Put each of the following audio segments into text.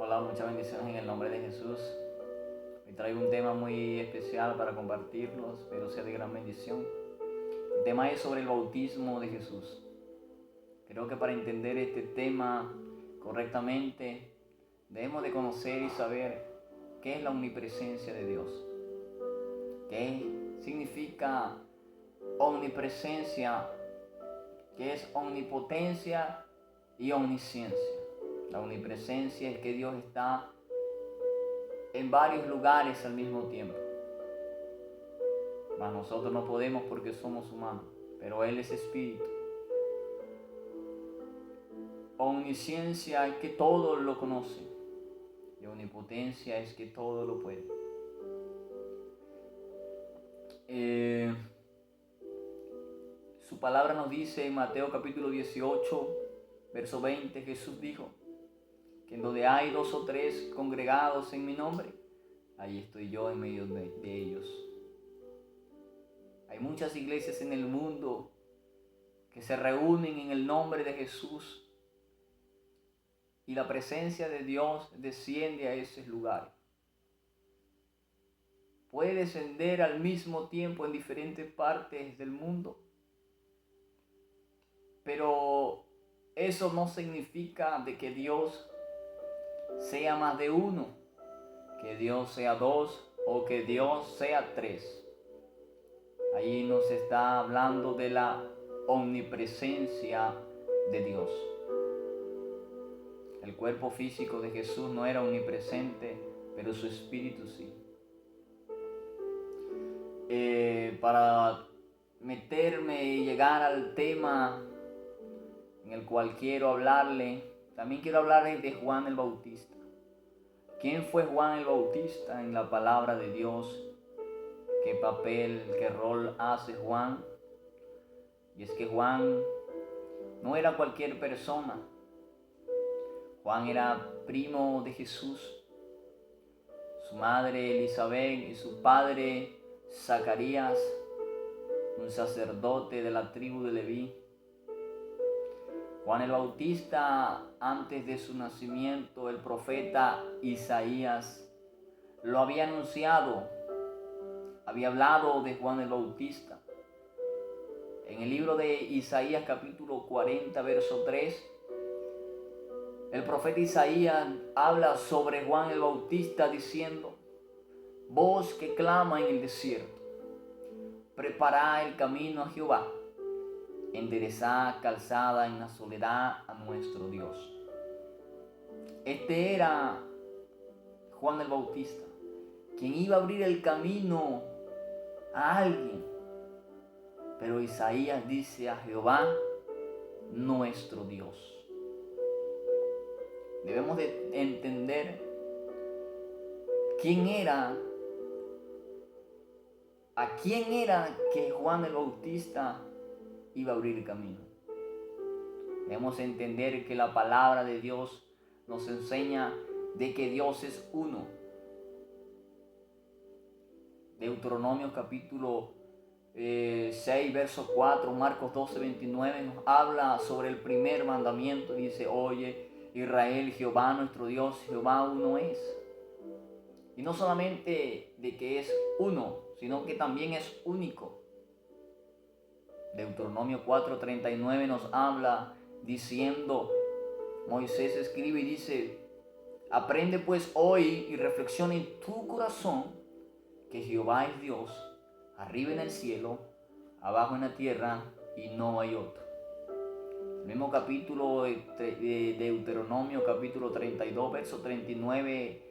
Hola, muchas bendiciones en el nombre de Jesús. Hoy traigo un tema muy especial para compartirlos, espero sea de gran bendición. El tema es sobre el bautismo de Jesús. Creo que para entender este tema correctamente debemos de conocer y saber qué es la omnipresencia de Dios. ¿Qué significa omnipresencia? ¿Qué es omnipotencia y omnisciencia? La omnipresencia es que Dios está en varios lugares al mismo tiempo. Mas nosotros no podemos porque somos humanos, pero Él es espíritu. Omnisciencia es que todo lo conoce y omnipotencia es que todo lo puede. Su palabra nos dice en Mateo capítulo 18, verso 20, Jesús dijo que en donde hay 2 o 3 congregados en mi nombre, ahí estoy yo en medio de ellos. Hay muchas iglesias en el mundo que se reúnen en el nombre de Jesús y la presencia de Dios desciende a esos lugares. Puede descender al mismo tiempo en diferentes partes del mundo, pero eso no significa de que Dios sea más de uno, que Dios sea 2 o que Dios sea 3. Ahí nos está hablando de la omnipresencia de Dios. El cuerpo físico de Jesús no era omnipresente, pero su espíritu sí. Para meterme y llegar al tema en el cual quiero hablarle, también quiero hablarle de Juan el Bautista. ¿Quién fue Juan el Bautista en la palabra de Dios? ¿Qué papel, qué rol hace Juan? Y es que Juan no era cualquier persona. Juan era primo de Jesús. Su madre Elizabeth y su padre Zacarías, un sacerdote de la tribu de Leví. Juan el Bautista, antes de su nacimiento, el profeta Isaías lo había anunciado, había hablado de Juan el Bautista. En el libro de Isaías capítulo 40, verso 3, el profeta Isaías habla sobre Juan el Bautista diciendo: voz que clama en el desierto, preparad el camino a Jehová, enderezad calzada en la soledad a nuestro Dios. Este era Juan el Bautista, quien iba a abrir el camino a alguien. Pero Isaías dice: a Jehová nuestro Dios. Debemos de entender quién era, a quién era que Juan el Bautista iba a abrir el camino. Debemos entender que la palabra de Dios nos enseña de que Dios es uno. Deuteronomio capítulo 6, verso 4, Marcos 12, 29 nos habla sobre el primer mandamiento. Dice: oye Israel, Jehová nuestro Dios, Jehová uno es. Y no solamente de que es uno, sino que también es único. Deuteronomio 4:39 nos habla diciendo, Moisés escribe y dice: aprende pues hoy y reflexiona en tu corazón que Jehová es Dios, arriba en el cielo, abajo en la tierra, y no hay otro. El mismo capítulo de Deuteronomio, capítulo 32, verso 39,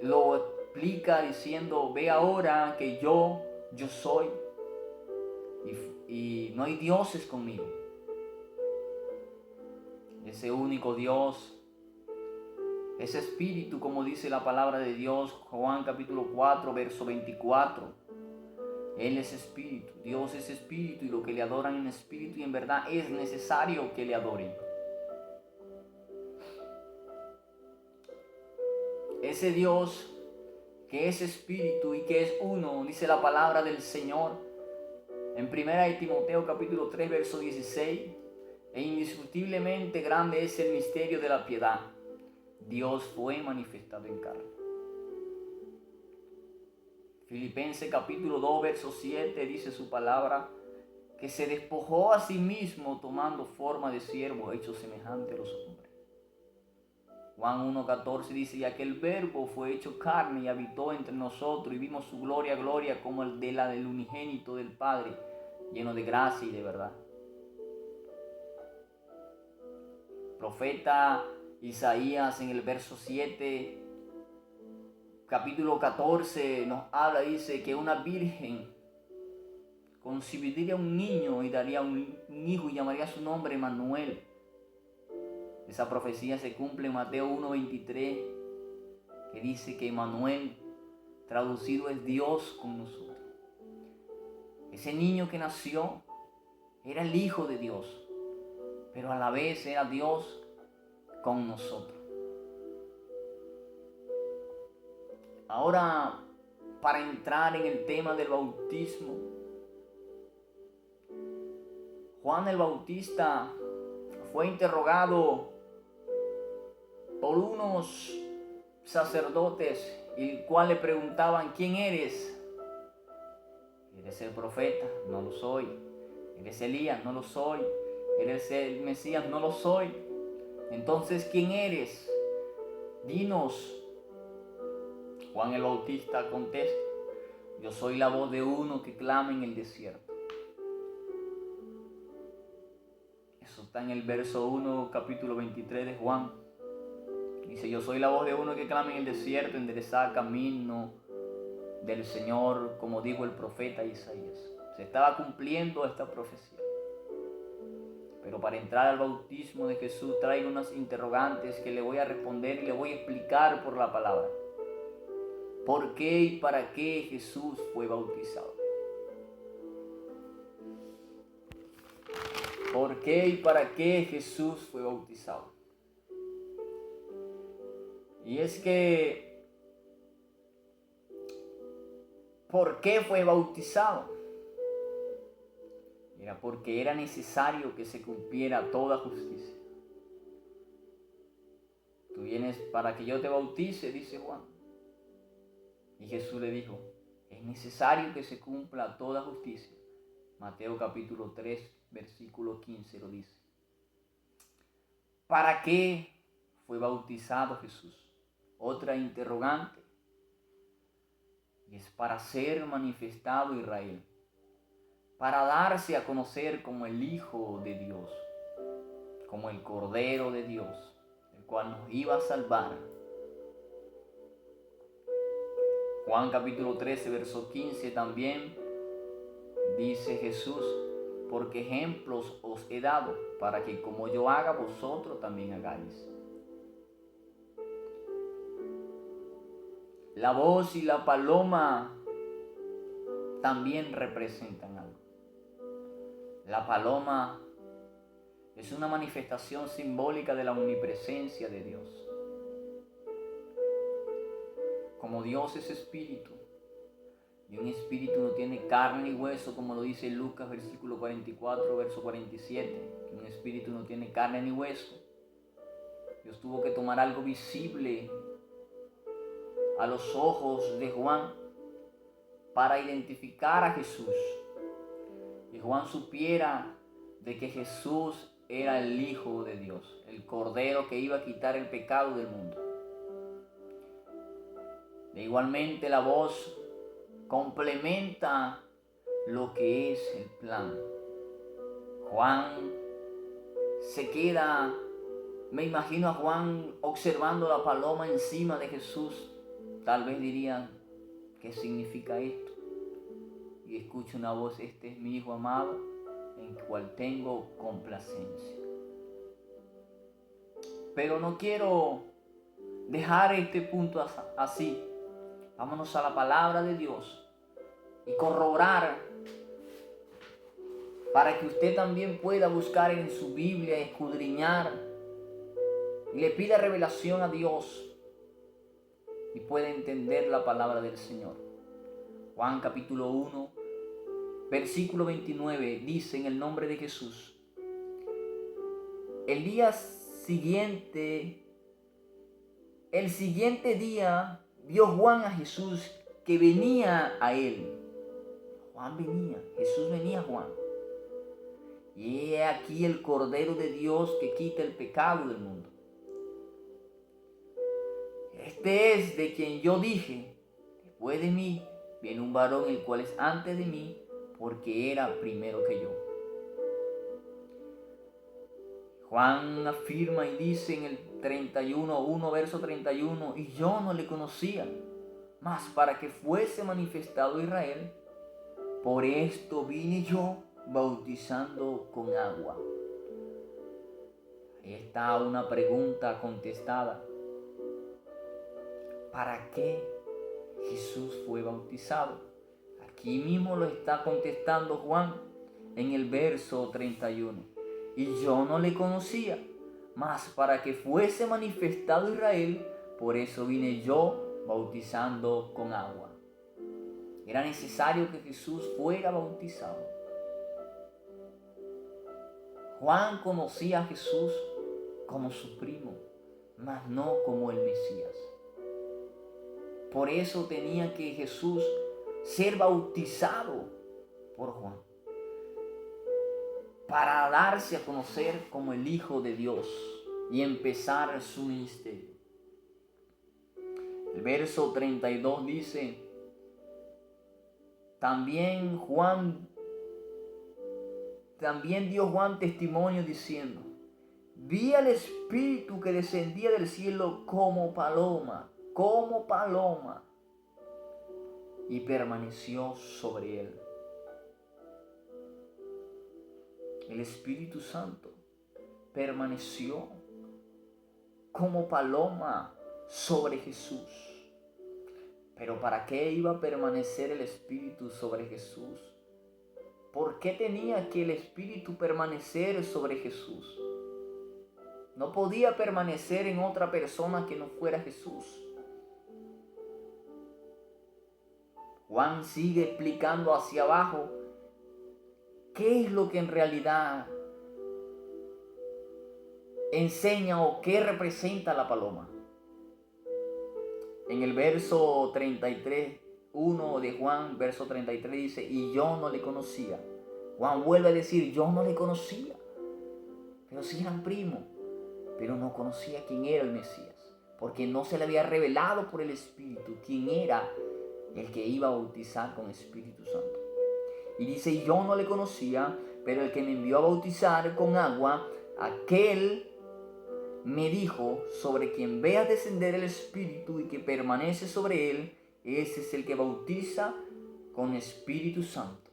lo explica diciendo: ve ahora que yo soy, y no hay dioses conmigo. Ese único Dios, ese espíritu, como dice la palabra de Dios, Juan capítulo 4, verso 24. Él es espíritu, Dios es espíritu, y lo que le adoran en espíritu y en verdad es necesario que le adoren. Ese Dios que es espíritu y que es uno, dice la palabra del Señor en 1 Timoteo capítulo 3, verso 16, e indiscutiblemente grande es el misterio de la piedad. Dios fue manifestado en carne. Filipenses capítulo 2, verso 7 dice su palabra, que se despojó a sí mismo tomando forma de siervo, hecho semejante a los hombres. Juan 1:14 dice, y aquel verbo fue hecho carne y habitó entre nosotros y vimos su gloria, gloria como el de la del unigénito del Padre, lleno de gracia y de verdad. Profeta Isaías en el verso 7, capítulo 14 nos habla, dice que una virgen concibiría un niño y daría un hijo y llamaría su nombre Emmanuel. Esa profecía se cumple en Mateo 1:23, que dice que Emmanuel, traducido, es Dios con nosotros. Ese niño que nació era el Hijo de Dios, pero a la vez era Dios con nosotros. Ahora, para entrar en el tema del bautismo, Juan el Bautista fue interrogado por unos sacerdotes, el cual le preguntaban, ¿quién eres? ¿Eres el profeta? No lo soy. ¿Eres Elías? No lo soy. ¿Eres el Mesías? No lo soy. Entonces, ¿quién eres? Dinos. Juan el Bautista contesta, yo soy la voz de uno que clama en el desierto. Eso está en el verso 1, capítulo 23 de Juan. Dice, yo soy la voz de uno que clama en el desierto, enderezad camino del Señor, como dijo el profeta Isaías. Se estaba cumpliendo esta profecía. Pero para entrar al bautismo de Jesús traigo unas interrogantes que le voy a responder y le voy a explicar por la palabra. ¿Por qué y para qué Jesús fue bautizado? ¿Por qué y para qué Jesús fue bautizado? Y es que, ¿por qué fue bautizado? Era porque era necesario que se cumpliera toda justicia. Tú vienes para que yo te bautice, dice Juan. Y Jesús le dijo, es necesario que se cumpla toda justicia. Mateo capítulo 3, versículo 15 lo dice. ¿Para qué fue bautizado Jesús? Otra interrogante. Y es para ser manifestado Israel. Para darse a conocer como el Hijo de Dios. Como el Cordero de Dios. El cual nos iba a salvar. Juan capítulo 13, verso 15 también dice Jesús, porque ejemplos os he dado, para que como yo haga, vosotros también hagáis. La voz y la paloma también representan algo. La paloma es una manifestación simbólica de la omnipresencia de Dios. Como Dios es espíritu, y un espíritu no tiene carne ni hueso, como lo dice Lucas, versículo 44, verso 47, que un espíritu no tiene carne ni hueso. Dios tuvo que tomar algo visible a los ojos de Juan para identificar a Jesús. Y Juan supiera de que Jesús era el Hijo de Dios, el Cordero que iba a quitar el pecado del mundo. De igualmente la voz complementa lo que es el plan. Juan se queda, me imagino a Juan observando la paloma encima de Jesús. Tal vez dirían, ¿qué significa esto? Y escucha una voz, este es mi Hijo amado, en el cual tengo complacencia. Pero no quiero dejar este punto así. Vámonos a la palabra de Dios y corroborar para que usted también pueda buscar en su Biblia, escudriñar y le pida revelación a Dios y pueda entender la palabra del Señor. Juan capítulo 1, versículo 29 dice en el nombre de Jesús: el día siguiente el siguiente día vio Juan a Jesús que venía a él. Juan venía, Jesús venía a Juan. Y he aquí el Cordero de Dios que quita el pecado del mundo. Este es de quien yo dije, después de mí viene un varón el cual es antes de mí, porque era primero que yo. Juan afirma y dice en el 1 verso 31, y yo no le conocía, mas para que fuese manifestado Israel, por esto vine yo bautizando con agua. Ahí está una pregunta contestada. ¿Para qué Jesús fue bautizado? Aquí mismo lo está contestando Juan en el verso 31. Y yo no le conocía, mas para que fuese manifestado Israel, por eso vine yo bautizando con agua. Era necesario que Jesús fuera bautizado. Juan conocía a Jesús como su primo, mas no como el Mesías. Por eso tenía que Jesús ser bautizado por Juan, para darse a conocer como el Hijo de Dios y empezar su ministerio. El verso 32 dice, también dio Juan testimonio diciendo, vi al Espíritu que descendía del cielo como paloma, y permaneció sobre él. El Espíritu Santo permaneció como paloma sobre Jesús. Pero ¿para qué iba a permanecer el Espíritu sobre Jesús? ¿Por qué tenía que el Espíritu permanecer sobre Jesús? No podía permanecer en otra persona que no fuera Jesús. Juan sigue explicando hacia abajo qué es lo que en realidad enseña o qué representa la paloma. En el verso 33, 1 de Juan, verso 33 dice, y yo no le conocía. Juan vuelve a decir, yo no le conocía. Pero sí eran primos, pero no conocía quién era el Mesías, porque no se le había revelado por el Espíritu quién era el que iba a bautizar con Espíritu Santo. Y dice, y yo no le conocía, pero el que me envió a bautizar con agua, aquel me dijo, sobre quien veas descender el Espíritu y que permanece sobre él, ese es el que bautiza con Espíritu Santo.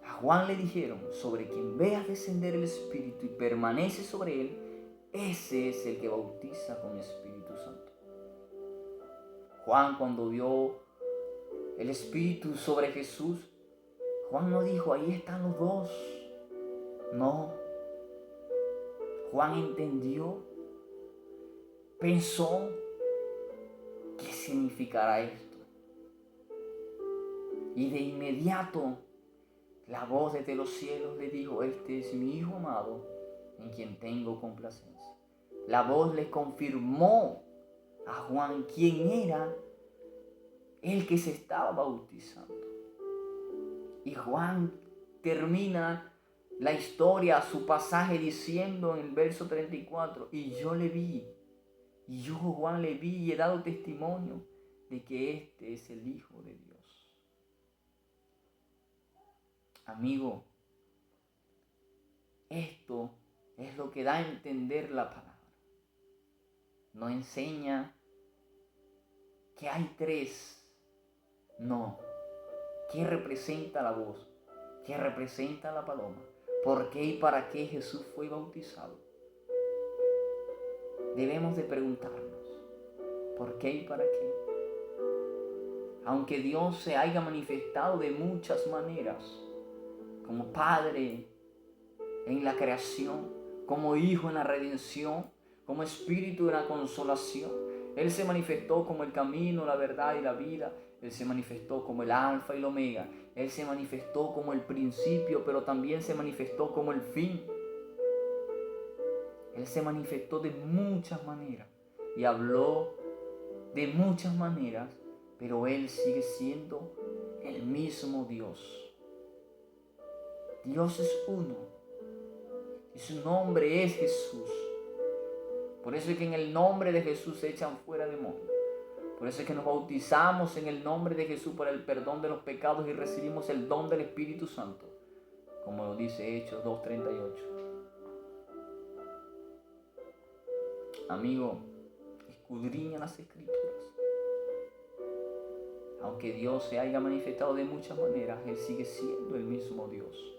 A Juan le dijeron, sobre quien veas descender el Espíritu y permanece sobre él, ese es el que bautiza con Espíritu Santo. Juan, cuando vio el Espíritu sobre Jesús, Juan no dijo, ahí están los dos. No. Juan entendió, pensó, ¿qué significará esto? Y de inmediato la voz desde los cielos le dijo, este es mi Hijo amado, en quien tengo complacencia. La voz le confirmó a Juan quién era el que se estaba bautizando. Y Juan termina la historia, su pasaje, diciendo en el verso 34, y yo le vi, y yo Juan le vi y he dado testimonio de que este es el Hijo de Dios. Amigo, esto es lo que da a entender la palabra. No enseña que hay tres. No. ¿Qué representa la voz? ¿Qué representa la paloma? ¿Por qué y para qué Jesús fue bautizado? Debemos de preguntarnos, ¿por qué y para qué? Aunque Dios se haya manifestado de muchas maneras, como Padre en la creación, como Hijo en la redención, como Espíritu en la consolación, Él se manifestó como el camino, la verdad y la vida. Él se manifestó como el alfa y el omega. Él se manifestó como el principio, pero también se manifestó como el fin. Él se manifestó de muchas maneras y habló de muchas maneras, pero Él sigue siendo el mismo Dios. Dios es uno y su nombre es Jesús. Por eso es que en el nombre de Jesús se echan fuera demonios. Por eso es que nos bautizamos en el nombre de Jesús para el perdón de los pecados y recibimos el don del Espíritu Santo, como lo dice Hechos 2:38. Amigo, escudriña las Escrituras. Aunque Dios se haya manifestado de muchas maneras, Él sigue siendo el mismo Dios.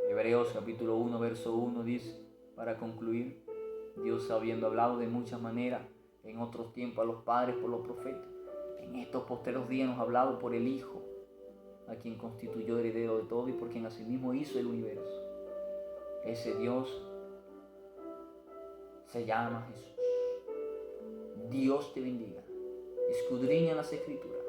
Hebreos capítulo 1, verso 1 dice, para concluir, Dios habiendo hablado de muchas maneras en otros tiempos a los padres por los profetas, en estos posteros días nos ha hablado por el Hijo, a quien constituyó heredero de todo y por quien asimismo hizo el universo. Ese Dios se llama Jesús. Dios te bendiga. Escudriña las Escrituras.